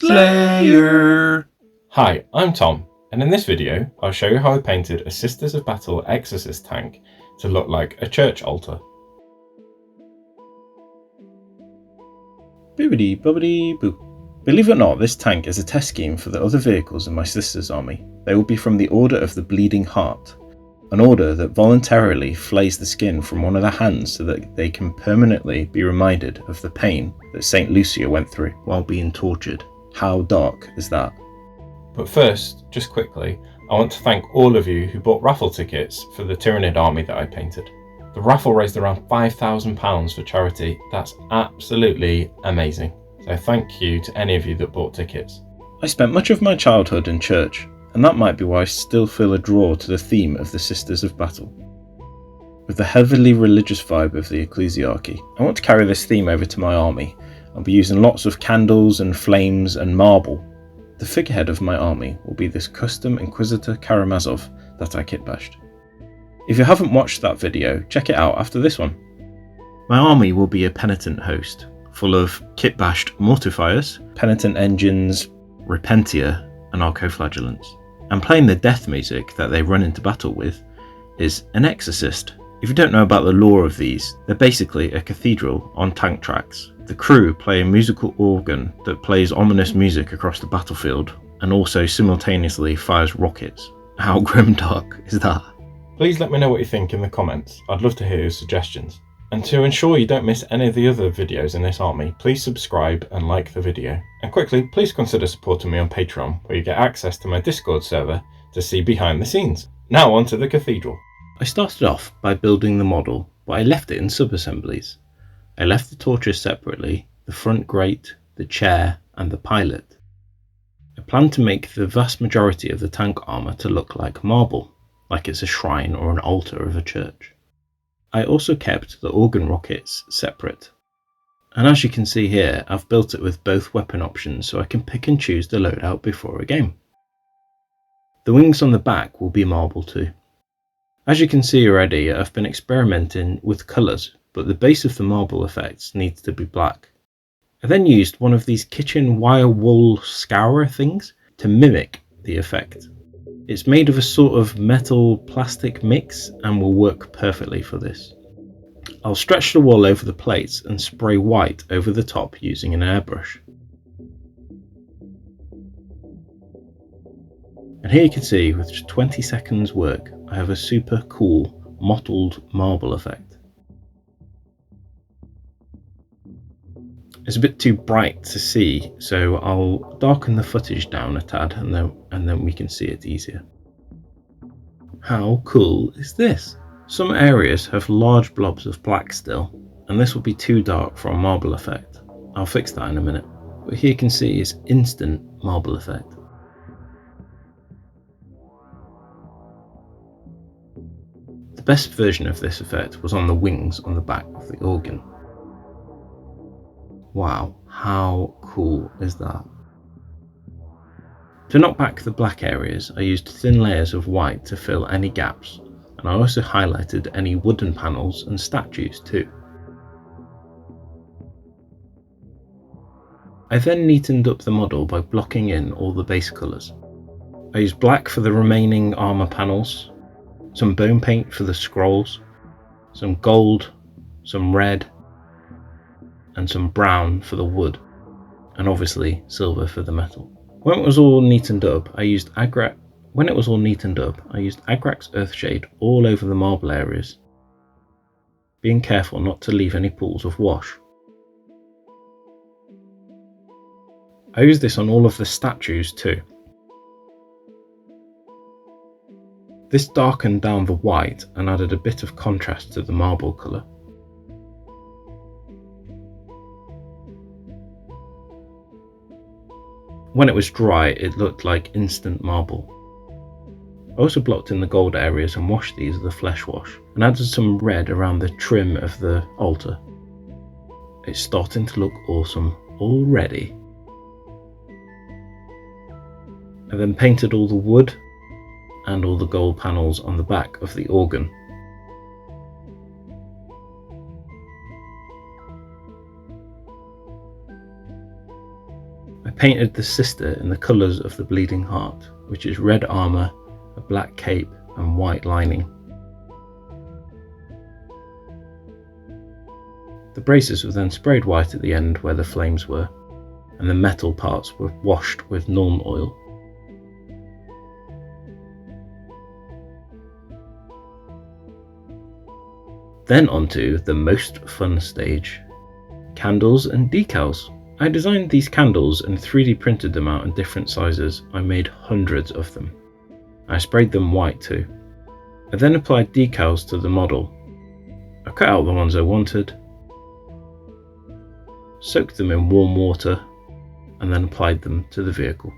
Slayer! Hi, I'm Tom, and in this video I'll show you how I painted a Sisters of Battle Exorcist Tank to look like a church altar. Boobity boobity boo. Believe it or not, this tank is a test scheme for the other vehicles in my sister's army. They will be from the Order of the Bleeding Heart, an order that voluntarily flays the skin from one of their hands so that they can permanently be reminded of the pain that St. Lucia went through while being tortured. How dark is that? But first, just quickly, I want to thank all of you who bought raffle tickets for the Tyranid army that I painted. The raffle raised around £5,000 for charity. That's absolutely amazing. So thank you to any of you that bought tickets. I spent much of my childhood in church, and that might be why I still feel a draw to the theme of the Sisters of Battle. With the heavily religious vibe of the ecclesiarchy, I want to carry this theme over to my army. I'll be using lots of candles and flames and marble. The figurehead of my army will be this custom Inquisitor Karamazov that I kitbashed. If you haven't watched that video, check it out after this one. My army will be a penitent host, full of kitbashed mortifiers, penitent engines, repentia, and archoflagellants. And playing the death music that they run into battle with is an exorcist. If you don't know about the lore of these, they're basically a cathedral on tank tracks. The crew play a musical organ that plays ominous music across the battlefield and also simultaneously fires rockets. How grimdark is that? Please let me know what you think in the comments. I'd love to hear your suggestions. And to ensure you don't miss any of the other videos in this army, please subscribe and like the video. And quickly, please consider supporting me on Patreon, where you get access to my Discord server to see behind the scenes. Now on to the cathedral. I started off by building the model, but I left it in sub-assemblies. I left the torches separately, the front grate, the chair, and the pilot. I planned to make the vast majority of the tank armour to look like marble, like it's a shrine or an altar of a church. I also kept the organ rockets separate. And as you can see here, I've built it with both weapon options so I can pick and choose the loadout before a game. The wings on the back will be marble too. As you can see already, I've been experimenting with colours, but the base of the marble effects needs to be black. I then used one of these kitchen wire wool scourer things to mimic the effect. It's made of a sort of metal plastic mix and will work perfectly for this. I'll stretch the wool over the plates and spray white over the top using an airbrush. And here you can see, with just 20 seconds work, I have a super cool mottled marble effect. It's a bit too bright to see, so I'll darken the footage down a tad and then we can see it easier. How cool is this? Some areas have large blobs of black still, and this will be too dark for a marble effect. I'll fix that in a minute. But here you can see it's instant marble effect. The best version of this effect was on the wings on the back of the organ. Wow, how cool is that? To knock back the black areas, I used thin layers of white to fill any gaps, and I also highlighted any wooden panels and statues too. I then neatened up the model by blocking in all the base colours. I used black for the remaining armour panels, some bone paint for the scrolls, some gold, some red, and some brown for the wood, and obviously silver for the metal. When it was all neatened up, I used Agrax Earthshade all over the marble areas, being careful not to leave any pools of wash. I used this on all of the statues too. This darkened down the white and added a bit of contrast to the marble colour. When it was dry, it looked like instant marble. I also blocked in the gold areas and washed these with a flesh wash, and added some red around the trim of the altar. It's starting to look awesome already. I then painted all the wood and all the gold panels on the back of the organ. painted the sister in the colours of the Bleeding Heart, which is red armour, a black cape and white lining. The braces were then sprayed white at the end where the flames were, and the metal parts were washed with Nuln oil. Then onto the most fun stage, candles and decals. I designed these candles and 3D printed them out in different sizes. I made hundreds of them. I sprayed them white too. I then applied decals to the model. I cut out the ones I wanted, soaked them in warm water, and then applied them to the vehicle.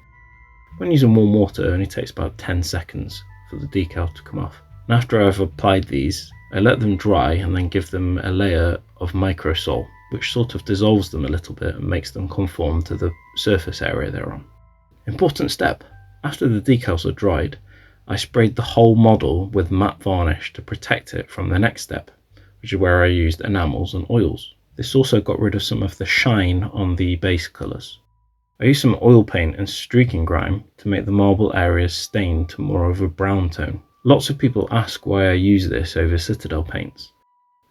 When using warm water, it only takes about 10 seconds for the decal to come off. And after I've applied these, I let them dry and then give them a layer of microsol, which sort of dissolves them a little bit and makes them conform to the surface area they're on. Important step, after the decals are dried, I sprayed the whole model with matte varnish to protect it from the next step, which is where I used enamels and oils. This also got rid of some of the shine on the base colours. I used some oil paint and streaking grime to make the marble areas stain to more of a brown tone. Lots of people ask why I use this over Citadel paints.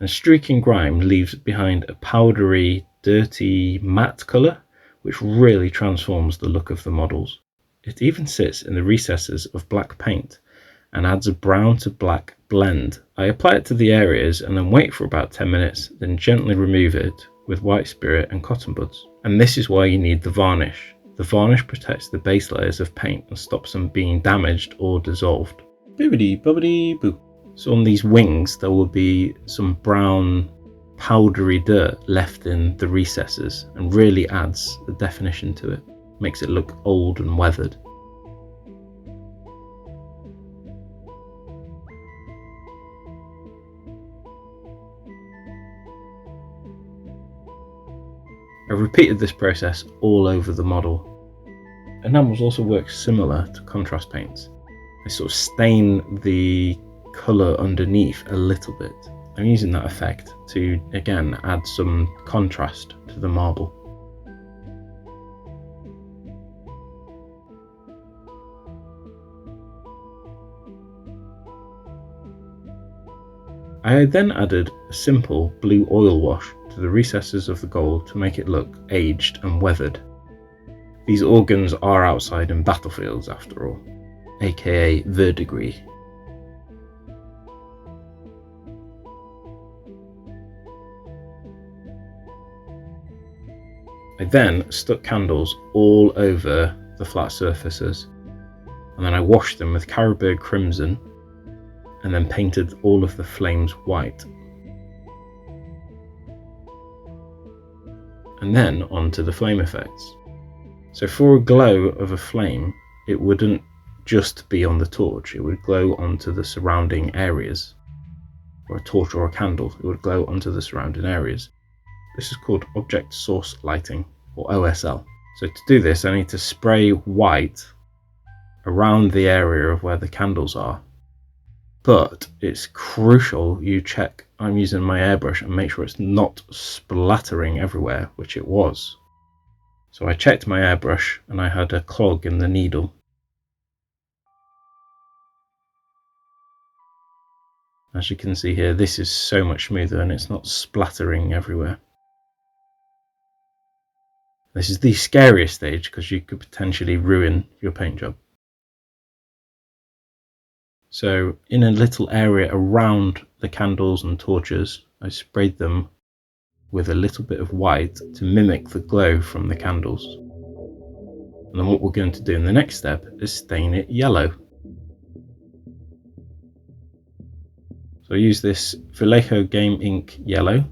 And streaking grime leaves behind a powdery, dirty, matte colour, which really transforms the look of the models. It even sits in the recesses of black paint and adds a brown to black blend. I apply it to the areas and then wait for about 10 minutes, then gently remove it with white spirit and cotton buds. And this is why you need the varnish. The varnish protects the base layers of paint and stops them being damaged or dissolved. Boobity bobbity boo. So on these wings there will be some brown powdery dirt left in the recesses and really adds the definition to it. Makes it look old and weathered. I repeated this process all over the model. Enamels also work similar to contrast paints. They sort of stain the colour underneath a little bit. I'm using that effect to again add some contrast to the marble. I then added a simple blue oil wash to the recesses of the gold to make it look aged and weathered. These organs are outside in battlefields after all, aka verdigris. I then stuck candles all over the flat surfaces, and then I washed them with Carroburg crimson and then painted all of the flames white. And then onto the flame effects. So for a glow of a flame, it wouldn't just be on the torch, it would glow onto the surrounding areas. Or a torch or a candle, it would glow onto the surrounding areas. This is called object source lighting, or OSL. So to do this, I need to spray white around the area of where the candles are. But it's crucial you check I'm using my airbrush and make sure it's not splattering everywhere, which it was. So I checked my airbrush and I had a clog in the needle. As you can see here, this is so much smoother and it's not splattering everywhere. This is the scariest stage because you could potentially ruin your paint job. So in a little area around the candles and torches, I sprayed them with a little bit of white to mimic the glow from the candles. And then what we're going to do in the next step is stain it yellow. So I use this Vallejo Game Ink yellow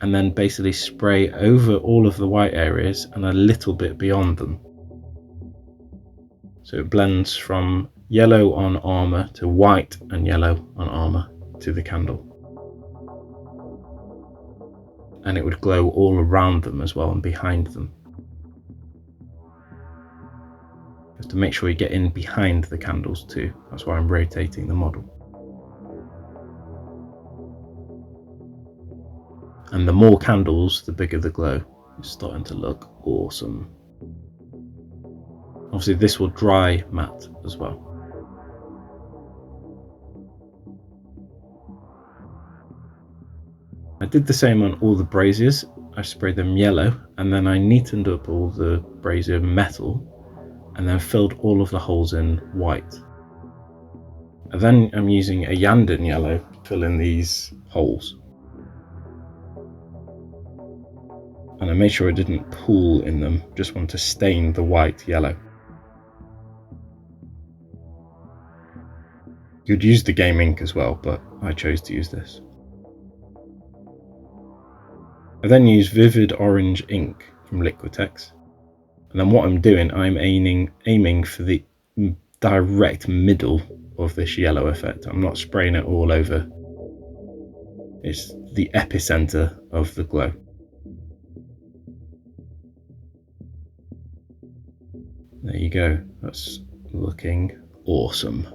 and then basically spray over all of the white areas and a little bit beyond them. So it blends from yellow on armour to white and yellow on armour to the candle. And it would glow all around them as well and behind them. You have to make sure you get in behind the candles too. That's why I'm rotating the model. And the more candles, the bigger the glow. It's starting to look awesome. Obviously this will dry matte as well. I did the same on all the braziers. I sprayed them yellow, and then I neatened up all the brazier metal and then filled all of the holes in white. And then I'm using a Yandin yellow to fill in these holes. And I made sure I didn't pool in them, just want to stain the white yellow. You'd use the game ink as well, but I chose to use this. I then use vivid orange ink from Liquitex. And then what I'm doing, I'm aiming for the direct middle of this yellow effect. I'm not spraying it all over. It's the epicenter of the glow. There you go. That's looking awesome.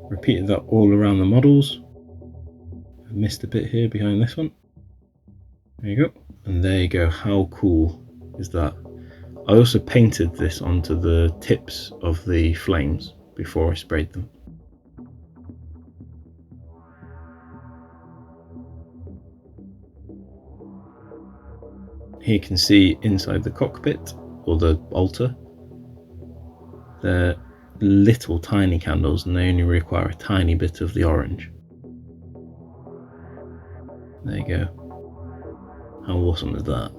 Repeated that all around the models. I missed a bit here behind this one. There you go. And there you go. How cool is that? I also painted this onto the tips of the flames before I sprayed them. Here you can see inside the cockpit, or the altar, they're little tiny candles and they only require a tiny bit of the orange. There you go. How awesome is that?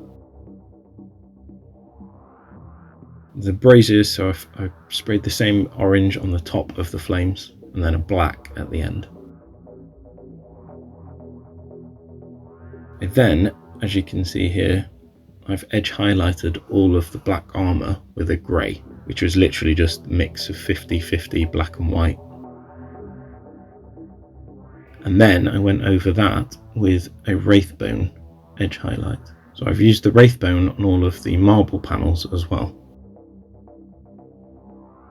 The braziers, so I sprayed the same orange on the top of the flames and then a black at the end. And then, as you can see here, I've edge highlighted all of the black armour with a grey, which was literally just a mix of 50-50 black and white. And then I went over that with a wraithbone edge highlight. So I've used the wraithbone on all of the marble panels as well.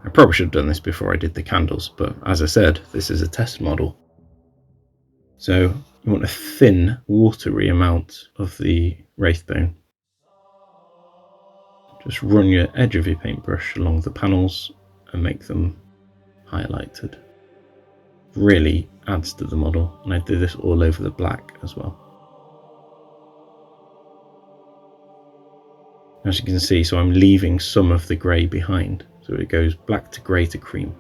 I probably should have done this before I did the candles, but as I said, this is a test model. So you want a thin, watery amount of the wraithbone. Just run your edge of your paintbrush along the panels and make them highlighted. Really adds to the model, and I did this all over the black as well. As you can see, so I'm leaving some of the grey behind, so it goes black to grey to cream.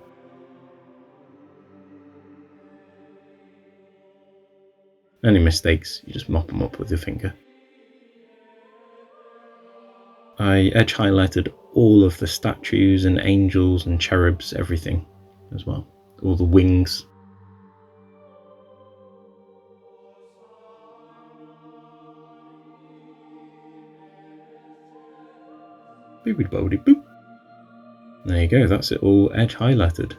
Any mistakes, you just mop them up with your finger. I edge highlighted all of the statues and angels and cherubs, everything as well, all the wings. Boopity boopity boop. There you go, that's it all edge highlighted.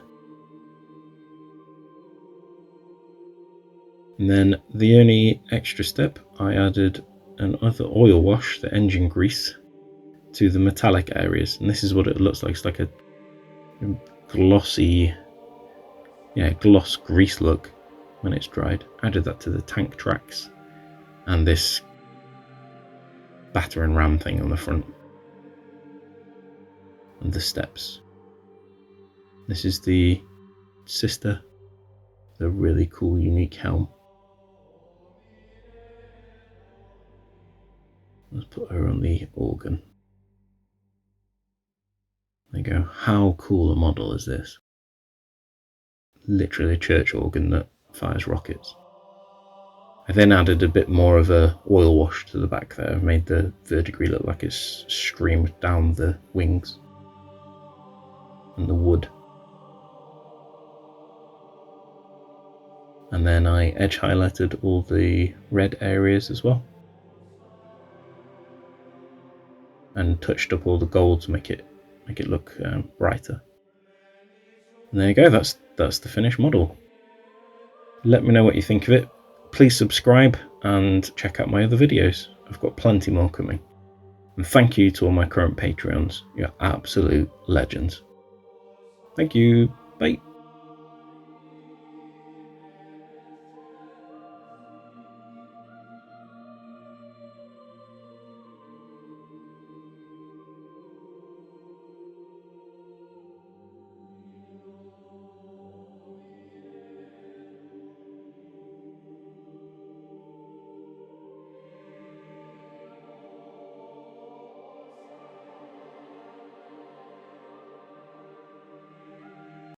And then the only extra step, I added another oil wash, the engine grease, to the metallic areas, and this is what it looks like. It's like a glossy, gloss grease look when it's dried. Added that to the tank tracks and this battering ram thing on the front and the steps. This is the sister, the really cool unique helm. Let's put her on the organ. There you go. How cool a model is this? Literally a church organ that fires rockets. I then added a bit more of a oil wash to the back there. I've made the verdigris look like it's streamed down the wings and the wood. And then I edge highlighted all the red areas as well. And touched up all the gold to make it look brighter. And there you go, that's the finished model. Let me know what you think of it. Please subscribe and check out my other videos. I've got plenty more coming. And thank you to all my current Patreons. You're absolute legends. Thank you. Bye.